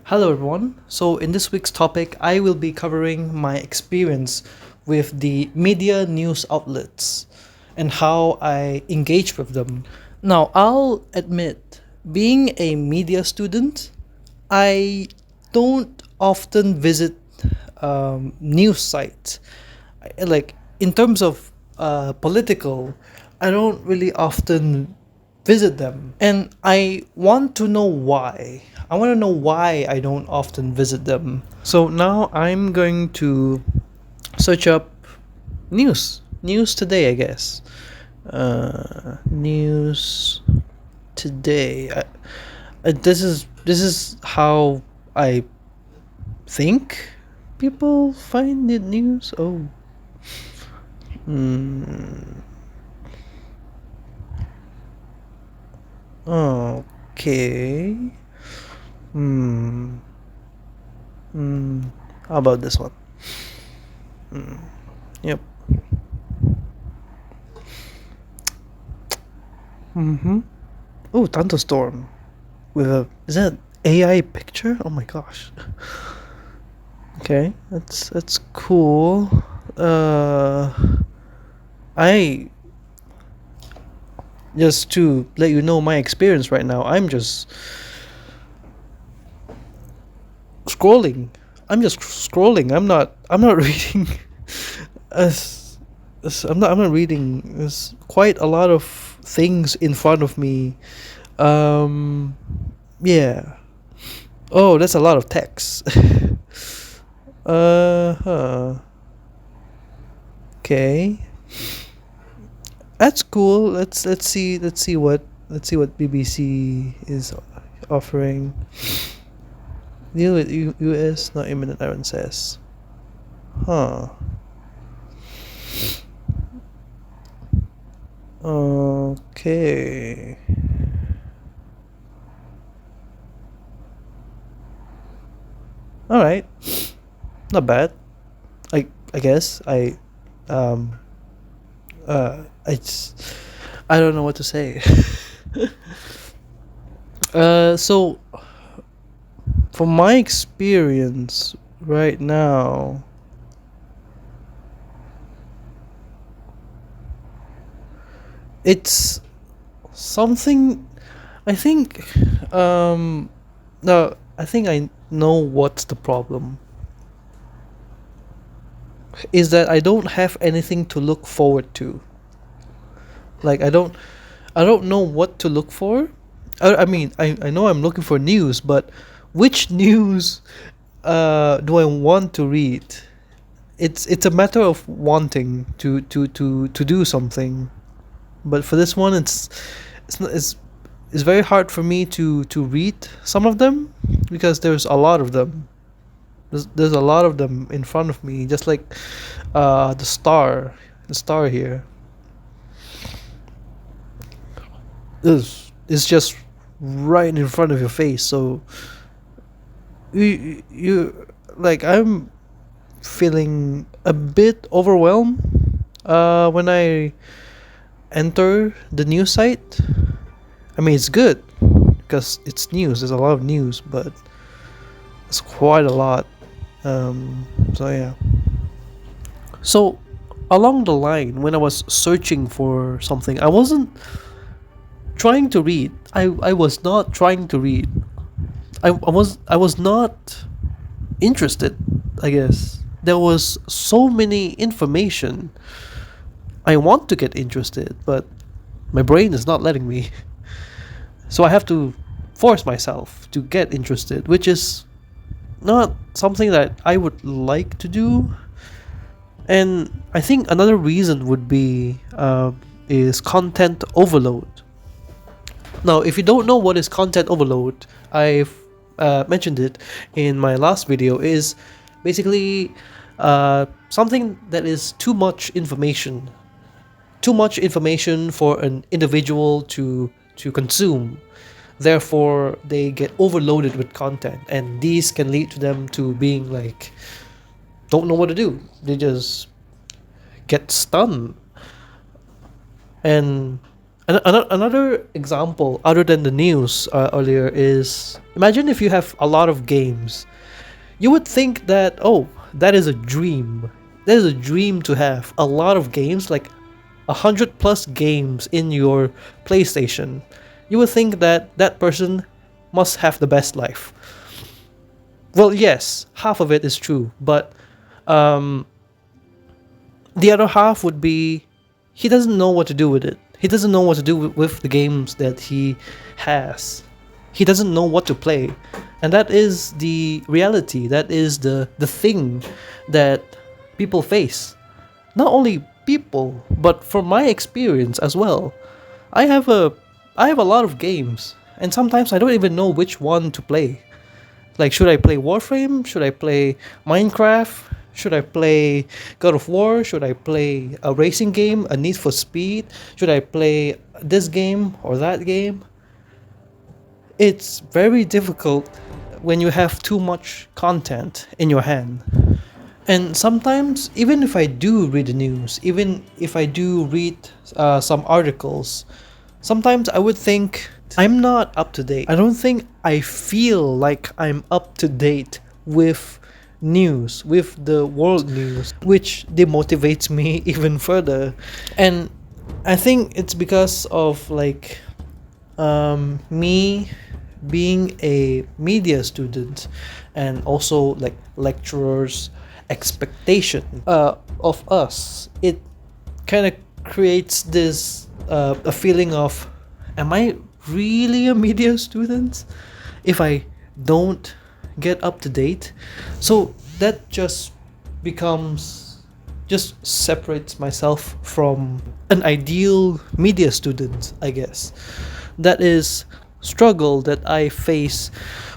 Hello, everyone. So, in this week's topic, I will be covering my experience with the media news outlets and how I engage with them. Now, I'll admit, being a media student, I don't often visit news sites. Like, in terms of political, I don't really often visit them. And I want to know why. I want to know why I don't often visit them. So now I'm going to search up news. News today, I guess. News today. This is how I think people find the news. Oh. Hmm. Okay. Hmm. Hmm. How about this one? Yep. Mm-hmm. Oh, thunderstorm with a is that AI picture? Oh my gosh. Okay, that's cool. Uh, I just to let you know my experience right now. I'm just scrolling. I'm just scrolling. I'm not reading. I'm not reading. There's quite a lot of things in front of me. Um, yeah. Oh, that's a lot of text. Huh. Okay. That's cool. Let's see what BBC is offering. Deal with US not imminent, Aaron says. Huh. Okay. All right. Not bad. I guess um I don't know what to say. So from my experience right now, it's something I think no, I think I know what's the problem. Is that I don't have anything to look forward to. Like I don't know what to look for. I mean I know I'm looking for news, but which news do I want to read? It's a matter of wanting to do something. But for this one it's not, it's very hard for me to read some of them because there's a lot of them. There's a lot of them in front of me, just like the star here is just right in front of your face. So you like I'm feeling a bit overwhelmed when I enter the news site. I mean, it's good because it's news. There's a lot of news, but it's quite a lot. So yeah. So along the line, when I was searching for something, I wasn't trying to read. I was not trying to read. I was not interested. I guess there was so many information. I want to get interested, but my brain is not letting me. So I have to force myself to get interested, which is not something that I would like to do. And I think another reason would be is content overload. Now, if you don't know what is content overload, I've mentioned it in my last video. Is basically something that is too much information for an individual to consume. Therefore, they get overloaded with content, and these can lead to them to being like don't know what to do. They just get stunned. And Another example, other than the news earlier, is imagine if you have a lot of games. You would think that, oh, that is a dream. That is a dream to have a lot of games, like 100 plus games in your PlayStation. You would think that that person must have the best life. Well, yes, half of it is true, but um, the other half would be he doesn't know what to do with it. He doesn't know what to do with the games that he has. He doesn't know what to play. And that is the reality. That is the thing that people face. Not only people, but from my experience as well. I have a I have a lot of games, and sometimes I don't even know which one to play. Like, should I play Warframe? Should I play Minecraft? Should I play God of War? Should I play a racing game, a Need for Speed? Should I play this game or that game? It's very difficult when you have too much content in your hand. And sometimes, even if I do read the news, even if I do read some articles, sometimes I would think I'm not up to date. I don't think I feel like I'm up to date with news, with the world news, which demotivates me even further. And I think it's because of like me being a media student, and also like lecturers expectation of us. It kind of creates this a feeling of, am I really a media student if I don't get up to date? So that just separates myself from an ideal media student, I guess. That is struggle that I face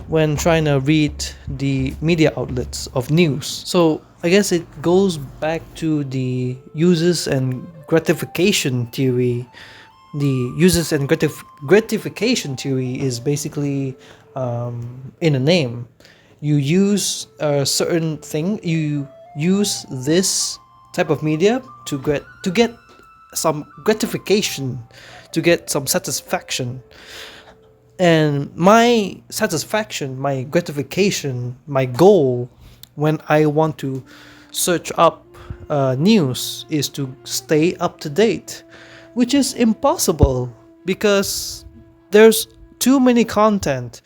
when trying to read the media outlets of news. So I guess it goes back to the uses and gratification theory. The uses and gratification theory is basically in a name. You use a certain thing. You use this type of media to get some gratification, to get some satisfaction. And my satisfaction, my gratification, my goal when I want to search up news is to stay up to date, which is impossible because there's too many content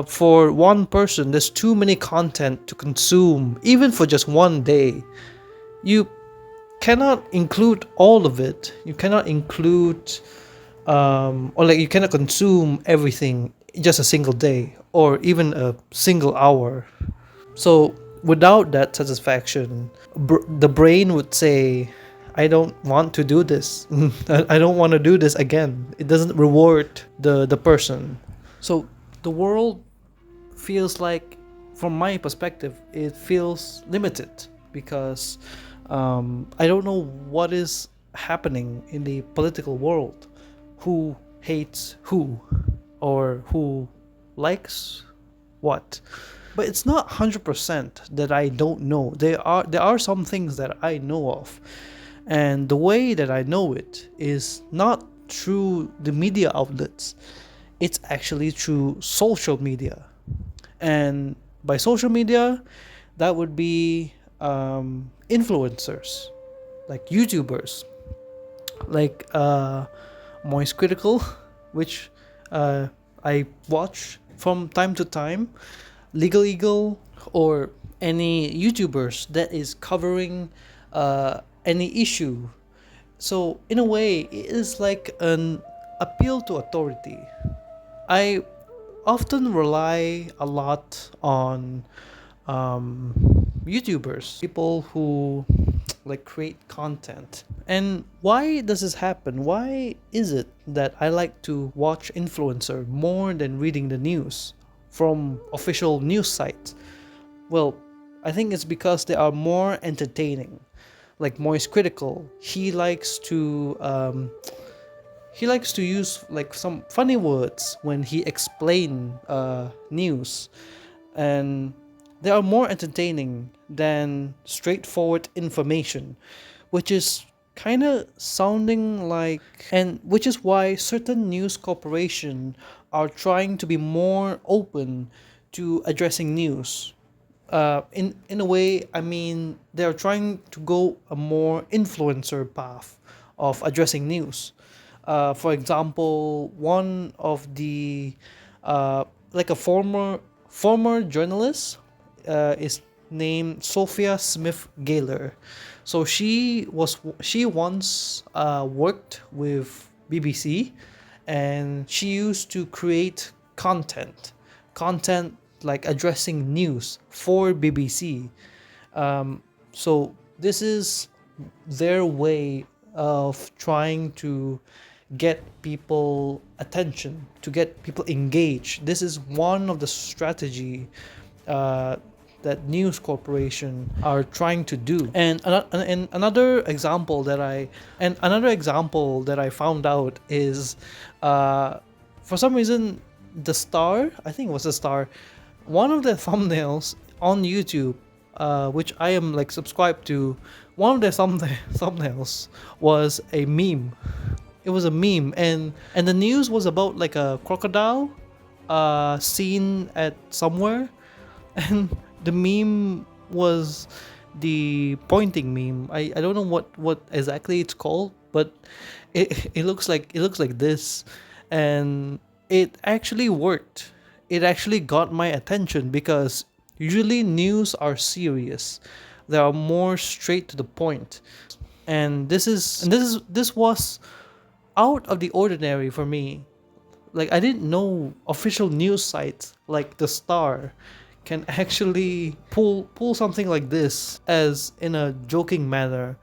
for one person. There's too many content to consume, even for just one day. You cannot include all of it. You cannot include or like you cannot consume everything in just a single day or even a single hour. So without that satisfaction, the brain would say, I don't want to do this. I don't want to do this again. It doesn't reward the person. So the world feels like, from my perspective, it feels limited because I don't know what is happening in the political world. Who hates who, or who likes what? But it's not 100% that I don't know. There are some things that I know of, and the way that I know it is not through the media outlets. It's actually through social media, and by social media, that would be influencers, like YouTubers, like Moist Critical, which I watch from time to time, Legal Eagle, or any YouTubers that is covering any issue. So in a way, it is like an appeal to authority. I often rely a lot on YouTubers, people who like create content. And why does this happen? Why is it that I like to watch influencer more than reading the news from official news sites? Well, I think it's because they are more entertaining. Like Moist Critical, he likes to use like some funny words when he explain news, and they are more entertaining than straightforward information, which is kind of sounding like, and which is why certain news corporation are trying to be more open to addressing news. In a way, I mean, they're trying to go a more influencer path of addressing news. For example, one of the like a former journalist is named Sophia Smith Gaylor. So she once worked with BBC, and she used to create content like addressing news for BBC. So this is their way of trying to get people attention, to get people engaged. This is one of the strategy uh, that news corporation are trying to do. And another example that I found out is, for some reason, the Star, I think it was the Star, one of the thumbnails on YouTube, which I am like subscribed to, one of their thumbnails was a meme. It was a meme, and the news was about like a crocodile seen at somewhere, and the meme was the pointing meme. I don't know what exactly it's called, but it looks like this, and it actually worked. It actually got my attention because usually news are serious. They are more straight to the point. And this was out of the ordinary for me. Like, I didn't know official news sites like the Star can actually pull something like this as in a joking manner.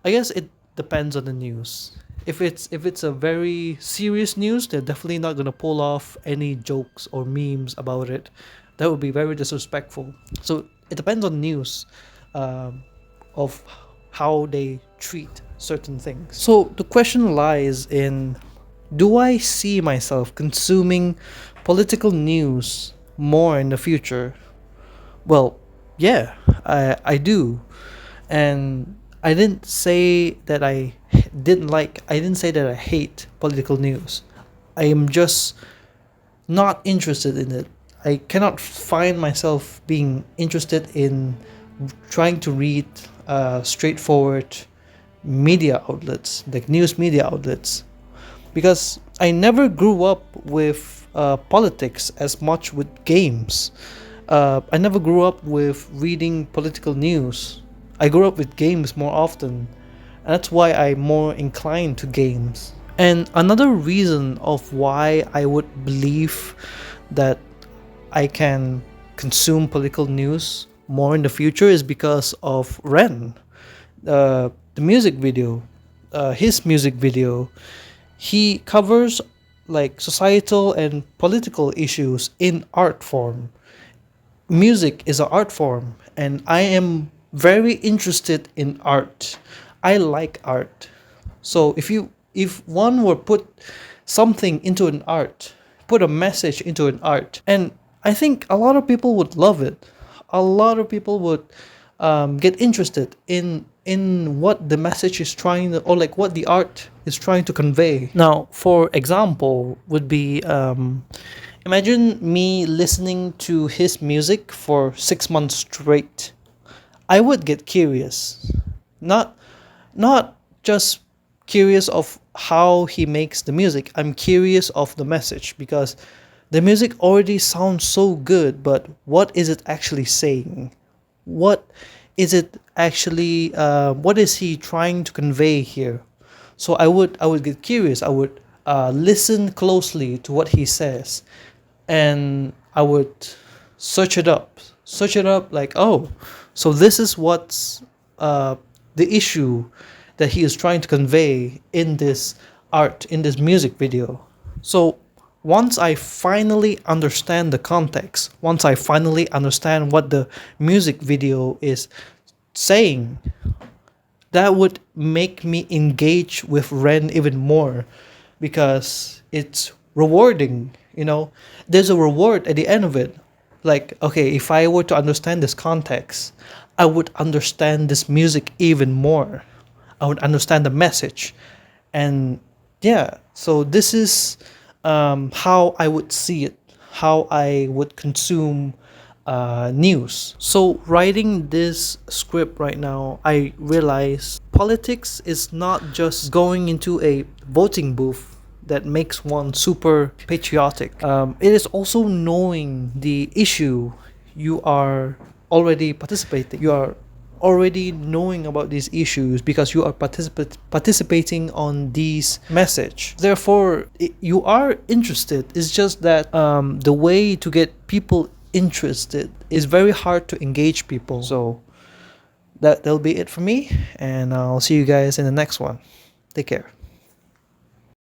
I guess it depends on the news. If it's a very serious news, they're definitely not gonna pull off any jokes or memes about it. That would be very disrespectful. So it depends on news, of how they treat certain things. So the question lies in, do I see myself consuming political news more in the future? Well, yeah, I do. And I didn't say that I hate political news. I am just not interested in it. I cannot find myself being interested in trying to read straightforward media outlets, like news media outlets, because I never grew up with politics as much with games. I never grew up with reading political news. I grew up with games more often, and that's why I'm more inclined to games. And another reason of why I would believe that I can consume political news more in the future is because of Ren, the music video, his music video. He covers like societal and political issues in art form. Music is an art form, and I am very interested in art. I like art. So if one were put something into an art, put a message into an art, and I think a lot of people would love it. A lot of people would get interested in what the message is trying to, or like what the art is trying to convey. Now, for example, would be, imagine me listening to his music for 6 months straight. I would get curious, not not just curious of how he makes the music. I'm curious of the message because the music already sounds so good, but what is it actually saying? What is it actually? What is he trying to convey here? So I would get curious. I would listen closely to what he says, and I would search it up. Like, oh, so this is what's the issue that he is trying to convey in this art, in this music video. So once I finally understand the context, once I finally understand what the music video is saying, that would make me engage with Ren even more because it's rewarding, you know. There's a reward at the end of it. Like, okay, if I were to understand this context, I would understand this music even more. I would understand the message. And yeah, so this is how I would see it, how I would consume news. So writing this script right now, I realize politics is not just going into a voting booth that makes one super patriotic. It is also knowing the issue you are already participating. You are already knowing about these issues because you are participating on these message. Therefore, you are interested. It's just that the way to get people interested is very hard to engage people. So that'll be it for me, and I'll see you guys in the next one. Take care.